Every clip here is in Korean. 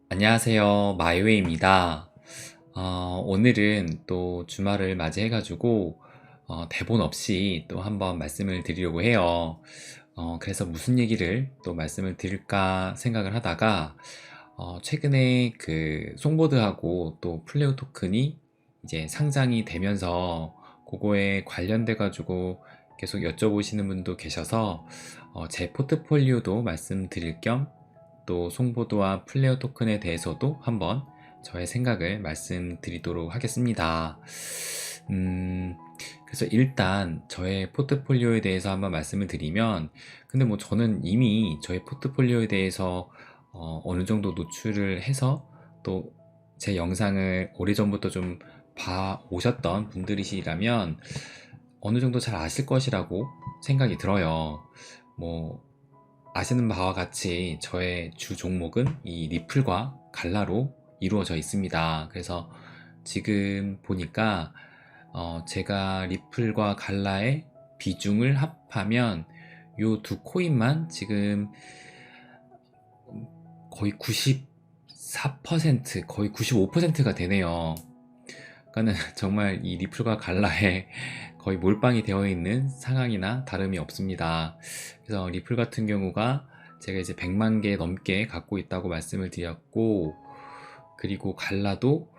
안녕하세요. 마이웨이입니다. 오늘은 또 주말을 맞이해가지고 대본 없이 또 한번 말씀을 드리려고 해요. 그래서 무슨 얘기를 또 말씀을 드릴까 생각을 하다가 최근에 그 송보드하고 또 플레어 토큰이 이제 상장이 되면서 그거에 관련돼가지고 계속 여쭤보시는 분도 계셔서 제 포트폴리오도 말씀드릴 겸 또 송보드와 플레어 토큰에 대해서도 한번 저의 생각을 말씀드리도록 하겠습니다. 음, 그래서 일단 저의 포트폴리오에 대해서 한번 말씀을 드리면, 근데 뭐 저는 이미 저의 포트폴리오에 대해서 어느 정도 노출을 해서 또 제 영상을 오래전부터 좀 봐 오셨던 분들이시라면 어느 정도 잘 아실 것이라고 생각이 들어요. 뭐 아시는 바와 같이 저의 주 종목은 이 리플과 갈라로 이루어져 있습니다. 그래서 지금 보니까 제가 리플과 갈라의 비중을 합하면 요 두 코인만 지금 거의 94%, 거의 95%가 되네요. 그러니까는 정말 이 리플과 갈라에 거의 몰빵이 되어 있는 상황이나 다름이 없습니다. 그래서 리플 같은 경우가 제가 이제 100만 개 넘게 갖고 있다고 말씀을 드렸고, 그리고 갈라도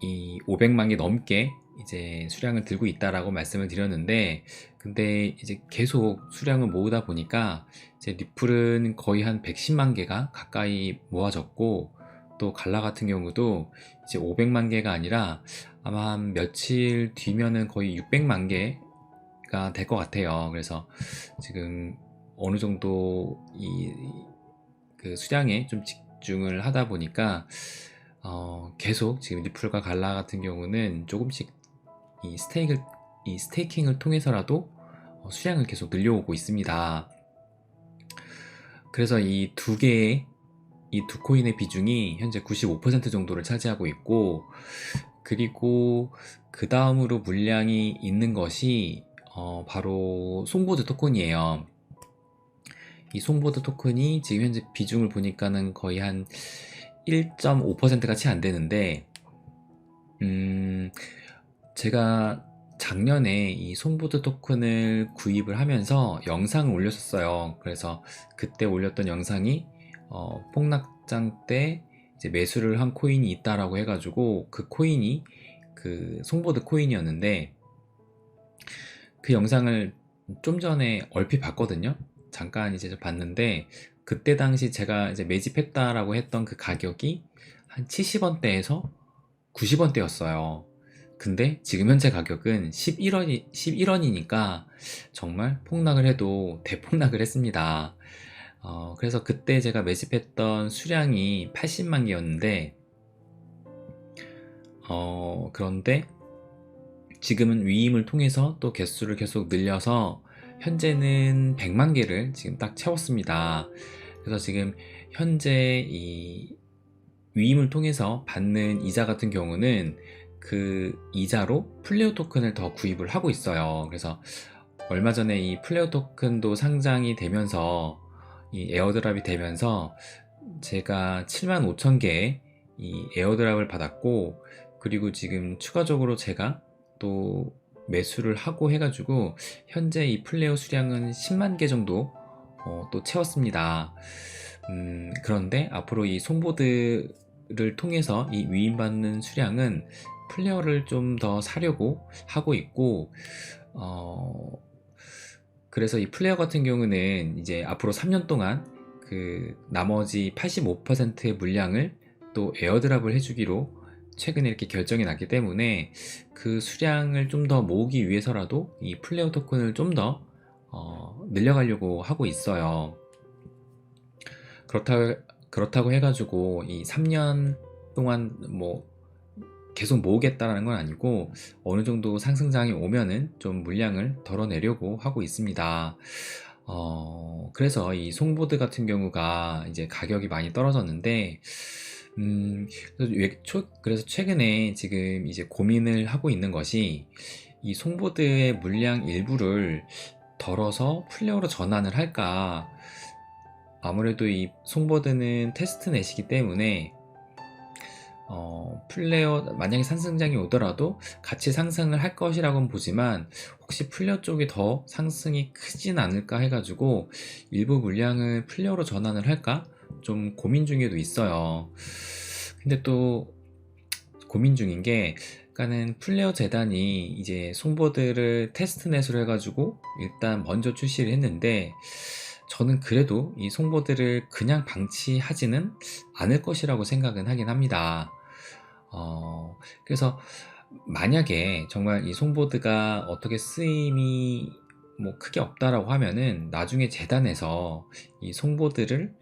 이 500만 개 넘게 이제 수량을 들고 있다라고 말씀을 드렸는데, 근데 이제 계속 수량을 모으다 보니까 이제 리플은 거의 한 110만 개가 가까이 모아졌고, 또 갈라 같은 경우도 이제 500만 개가 아니라 아마 한 며칠 뒤면은 거의 600만 개가 될 것 같아요. 그래서 지금 어느 정도 이 그 수량에 좀 집중을 하다 보니까 계속 지금 리플과 갈라 같은 경우는 조금씩 이 스테이킹을 통해서라도 수량을 계속 늘려오고 있습니다. 그래서 이 두 코인의 비중이 현재 95% 정도를 차지하고 있고, 그리고 그 다음으로 물량이 있는 것이 바로 송보드 토큰이에요. 이 송보드 토큰이 지금 현재 비중을 보니까는 거의 한 1.5%가 채 안 되는데, 제가 작년에 이 송보드 토큰을 구입을 하면서 영상을 올렸었어요. 그래서 그때 올렸던 영상이 폭락장 때 이제 매수를 한 코인이 있다라고 해가지고 그 코인이 그 송보드 코인이었는데, 그 영상을 좀 전에 얼핏 봤거든요. 잠깐 이제 좀 봤는데, 그때 당시 제가 이제 매집했다라고 했던 그 가격이 한 70원대에서 90원대였어요. 근데 지금 현재 가격은 11원이니까 정말 폭락을 해도 대폭락을 했습니다. 그래서 그때 제가 매집했던 수량이 80만 개였는데, 그런데 지금은 위임을 통해서 또 개수를 계속 늘려서 현재는 100만 개를 지금 딱 채웠습니다. 그래서 지금 현재 이 위임을 통해서 받는 이자 같은 경우는 그 이자로 플레어 토큰을 더 구입을 하고 있어요. 그래서 얼마 전에 이 플레어 토큰도 상장이 되면서 이 에어드랍이 되면서 제가 7만 5천 개의 이 에어드랍을 받았고, 그리고 지금 추가적으로 제가 또 매수를 하고 해가지고 현재 이 플레어 수량은 10만 개 정도 또 채웠습니다. 그런데 앞으로 이 송보드를 통해서 이 위임받는 수량은 플레어를 좀 더 사려고 하고 있고, 어, 그래서 이 플레어 같은 경우는 이제 앞으로 3년 동안 그 나머지 85%의 물량을 또 에어드랍을 해주기로 최근에 이렇게 결정이 났기 때문에 그 수량을 좀 더 모으기 위해서라도 이 플레어 토큰을 좀 더 늘려가려고 하고 있어요. 그렇다, 그렇다고 해가지고 이 3년 동안 뭐 계속 모으겠다라는 건 아니고 어느 정도 상승장이 오면은 좀 물량을 덜어내려고 하고 있습니다. 그래서 이 송보드 같은 경우가 이제 가격이 많이 떨어졌는데, 그래서 최근에 지금 이제 고민을 하고 있는 것이 이 송보드의 물량 일부를 덜어서 플레어로 전환을 할까, 아무래도 이 송보드는 테스트넷이기 때문에 플레어 만약에 상승장이 오더라도 같이 상승을 할 것이라고는 보지만 혹시 플레어 쪽이 더 상승이 크진 않을까 해가지고 일부 물량을 플레어로 전환을 할까 좀 고민 중에도 있어요. 근데 또 고민 중인 게, 그러니까는 플레어 재단이 이제 송보드를 테스트넷으로 해가지고 일단 먼저 출시를 했는데, 저는 그래도 이 송보드를 그냥 방치하지는 않을 것이라고 생각은 하긴 합니다. 그래서 만약에 정말 이 송보드가 어떻게 쓰임이 뭐 크게 없다라고 하면은 나중에 재단에서 이 송보드를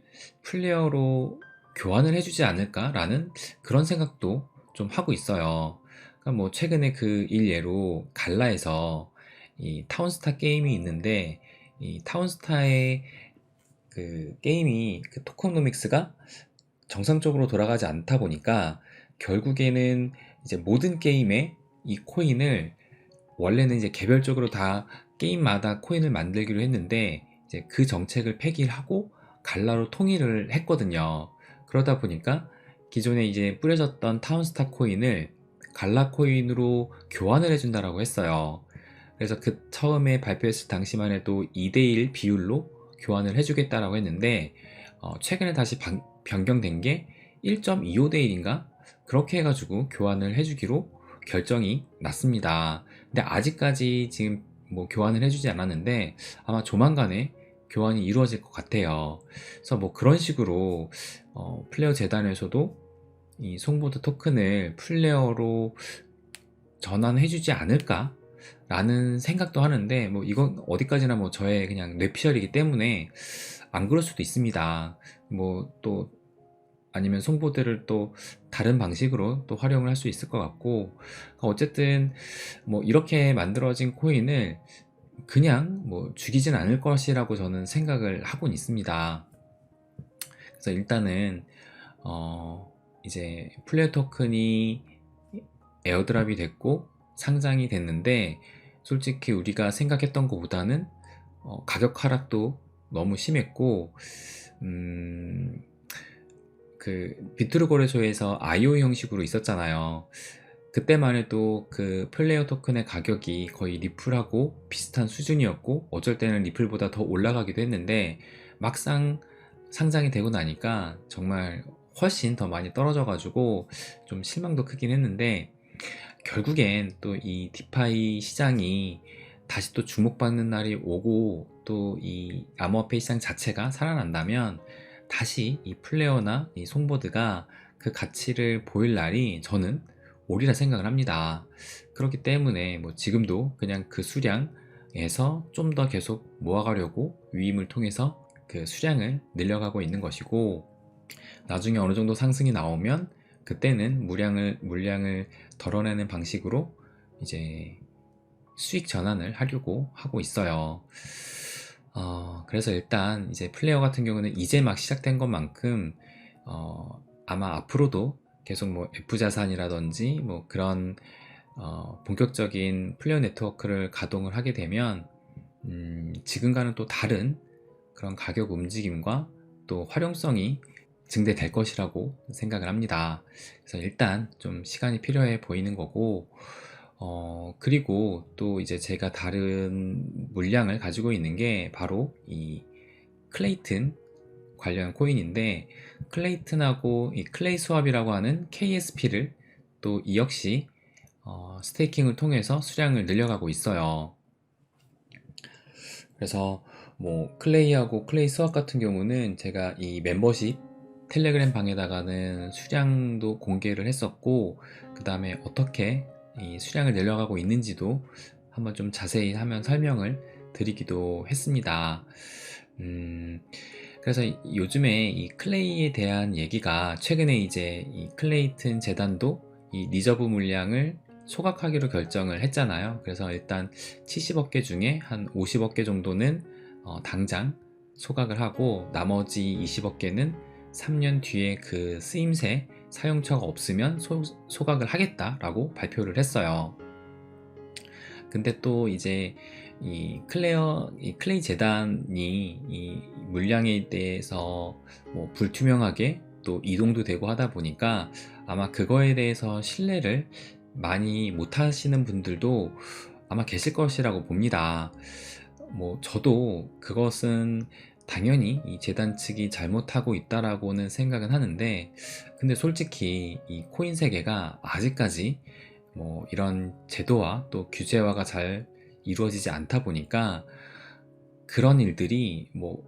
플레이어로 교환을 해주지 않을까라는 그런 생각도 좀 하고 있어요. 그러니까 뭐 최근에 그 일예로 갈라에서 이 타운스타 게임이 있는데, 이 타운스타의 그 게임이 그 토커노믹스가 정상적으로 돌아가지 않다 보니까 결국에는 이제 모든 게임에 이 코인을, 원래는 이제 개별적으로 다 게임마다 코인을 만들기로 했는데 이제 그 정책을 폐기하고 갈라로 통일을 했거든요. 그러다 보니까 기존에 이제 뿌려졌던 타운스타 코인을 갈라 코인으로 교환을 해준다라고 했어요. 그래서 그 처음에 발표했을 당시만 해도 2대1 비율로 교환을 해주겠다라고 했는데, 최근에 다시 변경된 게 1.25대 1인가? 그렇게 해가지고 교환을 해주기로 결정이 났습니다. 근데 아직까지 지금 뭐 교환을 해주지 않았는데 아마 조만간에 교환이 이루어질 것 같아요. 그래서 뭐 그런 식으로 플레어 재단에서도 이 송보드 토큰을 플레어로 전환해주지 않을까 라는 생각도 하는데, 뭐 이건 어디까지나 뭐 저의 그냥 뇌피셜이기 때문에 안 그럴 수도 있습니다. 뭐 또 아니면 송보드를 또 다른 방식으로 또 활용을 할 수 있을 것 같고, 어쨌든 뭐 이렇게 만들어진 코인을 그냥 뭐 죽이진 않을 것이라고 저는 생각을 하곤 있습니다. 그래서 일단은 이제 플레어 토큰이 에어드랍이 됐고 상장이 됐는데, 솔직히 우리가 생각했던 것보다는 가격 하락도 너무 심했고, 그 비트로 거래소에서 IO 형식으로 있었잖아요. 그때만 해도 그 플레이어 토큰의 가격이 거의 리플하고 비슷한 수준이었고 어쩔 때는 리플보다 더 올라가기도 했는데, 막상 상장이 되고 나니까 정말 훨씬 더 많이 떨어져 가지고 좀 실망도 크긴 했는데, 결국엔 또 이 디파이 시장이 다시 또 주목받는 날이 오고 또 이 암호화폐 시장 자체가 살아난다면 다시 이 플레어나 이 송보드가 그 가치를 보일 날이 저는 오리라 생각을 합니다. 그렇기 때문에 뭐 지금도 그냥 그 수량에서 좀 더 계속 모아가려고 위임을 통해서 그 수량을 늘려가고 있는 것이고, 나중에 어느 정도 상승이 나오면 그때는 물량을 덜어내는 방식으로 이제 수익 전환을 하려고 하고 있어요. 그래서 일단 이제 플레이어 같은 경우는 이제 막 시작된 것만큼 아마 앞으로도 계속 뭐 F 자산이라든지 뭐 그런 본격적인 플레이어 네트워크를 가동을 하게 되면 지금과는 또 다른 그런 가격 움직임과 또 활용성이 증대될 것이라고 생각을 합니다. 그래서 일단 좀 시간이 필요해 보이는 거고, 그리고 또 이제 제가 다른 물량을 가지고 있는 게 바로 이 클레이튼 관련 코인인데, 클레이튼하고 이 클레이 스왑이라고 하는 KSP를 또 이 역시 스테이킹을 통해서 수량을 늘려가고 있어요. 그래서 뭐 클레이하고 클레이 스왑 같은 경우는 제가 이 멤버십 텔레그램 방에다가는 수량도 공개를 했었고, 그 다음에 어떻게 이 수량을 내려가고 있는지도 한번 좀 자세히 하면 설명을 드리기도 했습니다. 그래서 요즘에 이 클레이에 대한 얘기가, 최근에 이제 이 클레이튼 재단도 이 리저브 물량을 소각하기로 결정을 했잖아요. 그래서 일단 70억 개 중에 한 50억 개 정도는 당장 소각을 하고, 나머지 20억 개는 3년 뒤에 그 쓰임새 사용처가 없으면 소각을 하겠다라고 발표를 했어요. 근데 또 이제 이 클레이 재단이 이 물량에 대해서 뭐 불투명하게 또 이동도 되고 하다 보니까 아마 그거에 대해서 신뢰를 많이 못 하시는 분들도 아마 계실 것이라고 봅니다. 뭐 저도 그것은 당연히 이 재단 측이 잘못하고 있다라고는 생각은 하는데, 근데 솔직히 이 코인 세계가 아직까지 뭐 이런 제도와 또 규제화가 잘 이루어지지 않다 보니까 그런 일들이 뭐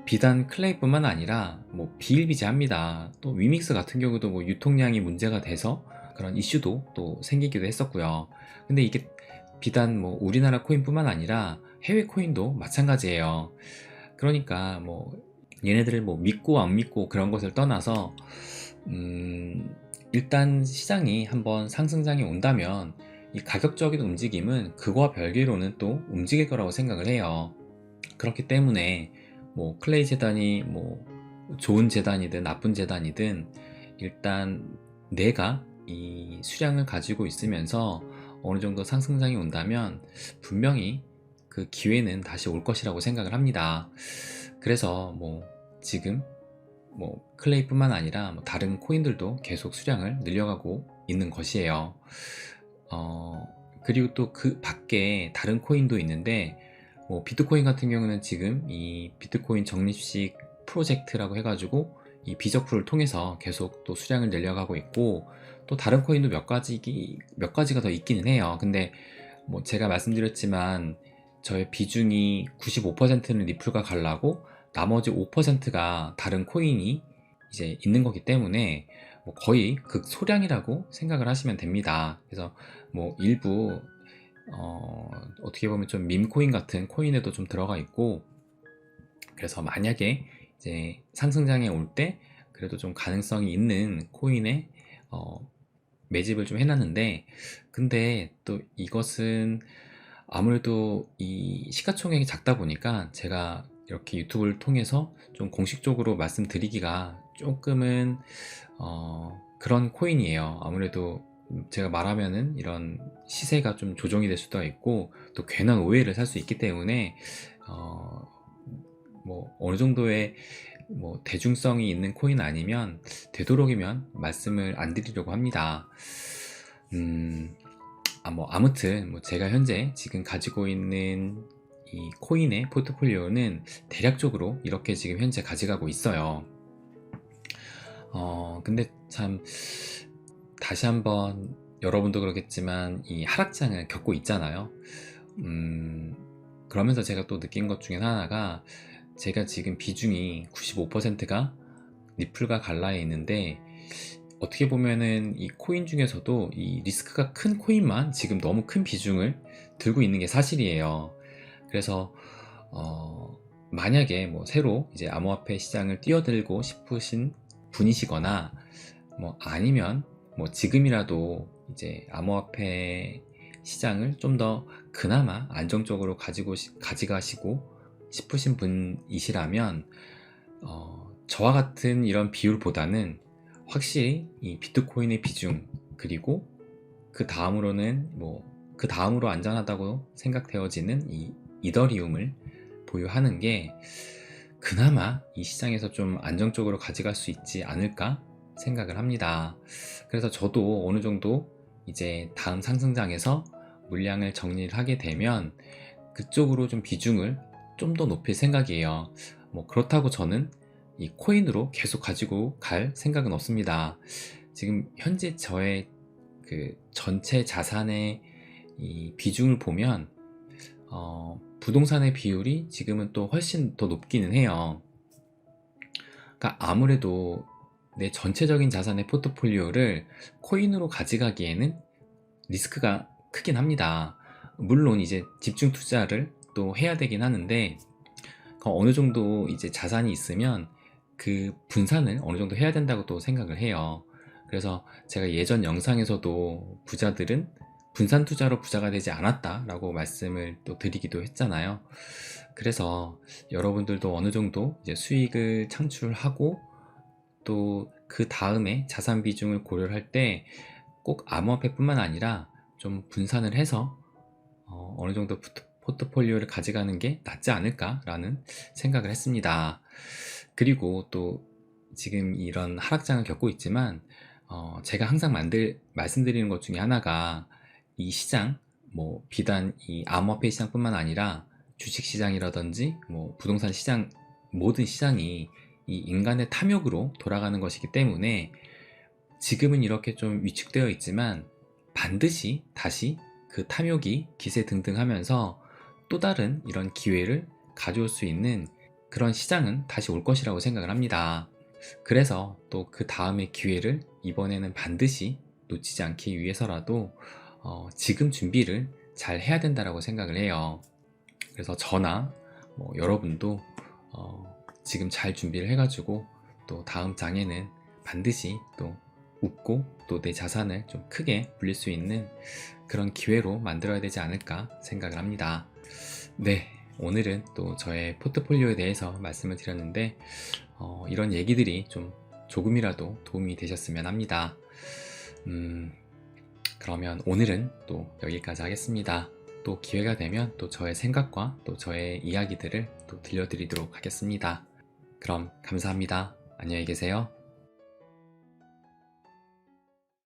비단 클레이뿐만 아니라 뭐 비일비재합니다. 또 위믹스 같은 경우도 뭐 유통량이 문제가 돼서 그런 이슈도 또 생기기도 했었고요. 근데 이게 비단 뭐 우리나라 코인뿐만 아니라 해외 코인도 마찬가지예요. 그러니까 뭐 얘네들을 뭐 믿고 안 믿고 그런 것을 떠나서 일단 시장이 한번 상승장이 온다면 이 가격적인 움직임은 그거와 별개로는 또 움직일 거라고 생각을 해요. 그렇기 때문에 뭐 클레이 재단이 뭐 좋은 재단이든 나쁜 재단이든 일단 내가 이 수량을 가지고 있으면서 어느 정도 상승장이 온다면 분명히 그 기회는 다시 올 것이라고 생각을 합니다. 그래서 뭐 지금 뭐 클레이뿐만 아니라 뭐 다른 코인들도 계속 수량을 늘려가고 있는 것이에요. 어, 그리고 또 그 밖에 다른 코인도 있는데, 뭐 비트코인 같은 경우는 지금 이 비트코인 적립식 프로젝트라고 해가지고 이 비저프를 통해서 계속 또 수량을 늘려가고 있고, 또 다른 코인도 몇 가지가 더 있기는 해요. 근데 뭐 제가 말씀드렸지만 저의 비중이 95%는 리플과 갈라고 나머지 5%가 다른 코인이 이제 있는 거기 때문에 뭐 거의 극소량이라고 생각을 하시면 됩니다. 그래서 뭐 일부 어떻게 보면 좀 밈코인 같은 코인에도 좀 들어가 있고, 그래서 만약에 이제 상승장에 올 때 그래도 좀 가능성이 있는 코인에 어, 매집을 좀 해놨는데, 근데 또 이것은 아무래도 이 시가총액이 작다 보니까 제가 이렇게 유튜브를 통해서 좀 공식적으로 말씀드리기가 조금은 그런 코인이에요. 아무래도 제가 말하면은 이런 시세가 좀 조정이 될 수도 있고 또 괜한 오해를 살 수 있기 때문에 어, 뭐 어느 정도의 뭐 대중성이 있는 코인 아니면 되도록이면 말씀을 안 드리려고 합니다. 뭐 아무튼 뭐 제가 현재 지금 가지고 있는 이 코인의 포트폴리오는 대략적으로 이렇게 지금 현재 가져가고 있어요. 근데 참 다시 한번 여러분도 그러겠지만 이 하락장을 겪고 있잖아요. 그러면서 제가 또 느낀 것 중에 하나가, 제가 지금 비중이 95%가 리플과 갈라에 있는데 어떻게 보면은 이 코인 중에서도 이 리스크가 큰 코인만 지금 너무 큰 비중을 들고 있는 게 사실이에요. 그래서 만약에 뭐 새로 이제 암호화폐 시장을 뛰어들고 싶으신 분이시거나 뭐 아니면 뭐 지금이라도 이제 암호화폐 시장을 좀 더 그나마 안정적으로 가져가시고 싶으신 분이시라면 저와 같은 이런 비율보다는 확실히 이 비트코인의 비중, 그리고 그 다음으로는 뭐 그 다음으로 안전하다고 생각되어지는 이 이더리움을 보유하는 게 그나마 이 시장에서 좀 안정적으로 가져갈 수 있지 않을까 생각을 합니다. 그래서 저도 어느 정도 이제 다음 상승장에서 물량을 정리를 하게 되면 그쪽으로 좀 비중을 좀 더 높일 생각이에요. 뭐 그렇다고 저는 이 코인으로 계속 가지고 갈 생각은 없습니다. 지금 현재 저의 그 전체 자산의 이 비중을 보면 부동산의 비율이 지금은 또 훨씬 더 높기는 해요. 그러니까 아무래도 내 전체적인 자산의 포트폴리오를 코인으로 가져가기에는 리스크가 크긴 합니다. 물론 이제 집중 투자를 또 해야 되긴 하는데 어느 정도 이제 자산이 있으면 그 분산을 어느 정도 해야 된다고 또 생각을 해요. 그래서 제가 예전 영상에서도 부자들은 분산 투자로 부자가 되지 않았다라고 말씀을 또 드리기도 했잖아요. 그래서 여러분들도 어느 정도 이제 수익을 창출하고 또 그 다음에 자산 비중을 고려할 때 꼭 암호화폐뿐만 아니라 좀 분산을 해서 어느 정도 포트폴리오를 가져가는 게 낫지 않을까라는 생각을 했습니다. 그리고 또 지금 이런 하락장을 겪고 있지만 제가 항상 말씀드리는 것 중에 하나가 이 시장, 뭐 비단 이 암호화폐 시장뿐만 아니라 주식시장이라든지 뭐 부동산 시장, 모든 시장이 이 인간의 탐욕으로 돌아가는 것이기 때문에 지금은 이렇게 좀 위축되어 있지만 반드시 다시 그 탐욕이 기세등등하면서 또 다른 이런 기회를 가져올 수 있는 그런 시장은 다시 올 것이라고 생각을 합니다. 그래서 또 그 다음의 기회를 이번에는 반드시 놓치지 않기 위해서라도 지금 준비를 잘 해야 된다고 생각을 해요. 그래서 저나 뭐 여러분도 지금 잘 준비를 해가지고 또 다음 장에는 반드시 또 웃고 또 내 자산을 좀 크게 불릴 수 있는 그런 기회로 만들어야 되지 않을까 생각을 합니다. 네, 오늘은 또 저의 포트폴리오에 대해서 말씀을 드렸는데 이런 얘기들이 좀 조금이라도 도움이 되셨으면 합니다. 그러면 오늘은 또 여기까지 하겠습니다. 또 기회가 되면 또 저의 생각과 또 저의 이야기들을 또 들려드리도록 하겠습니다. 그럼 감사합니다. 안녕히 계세요.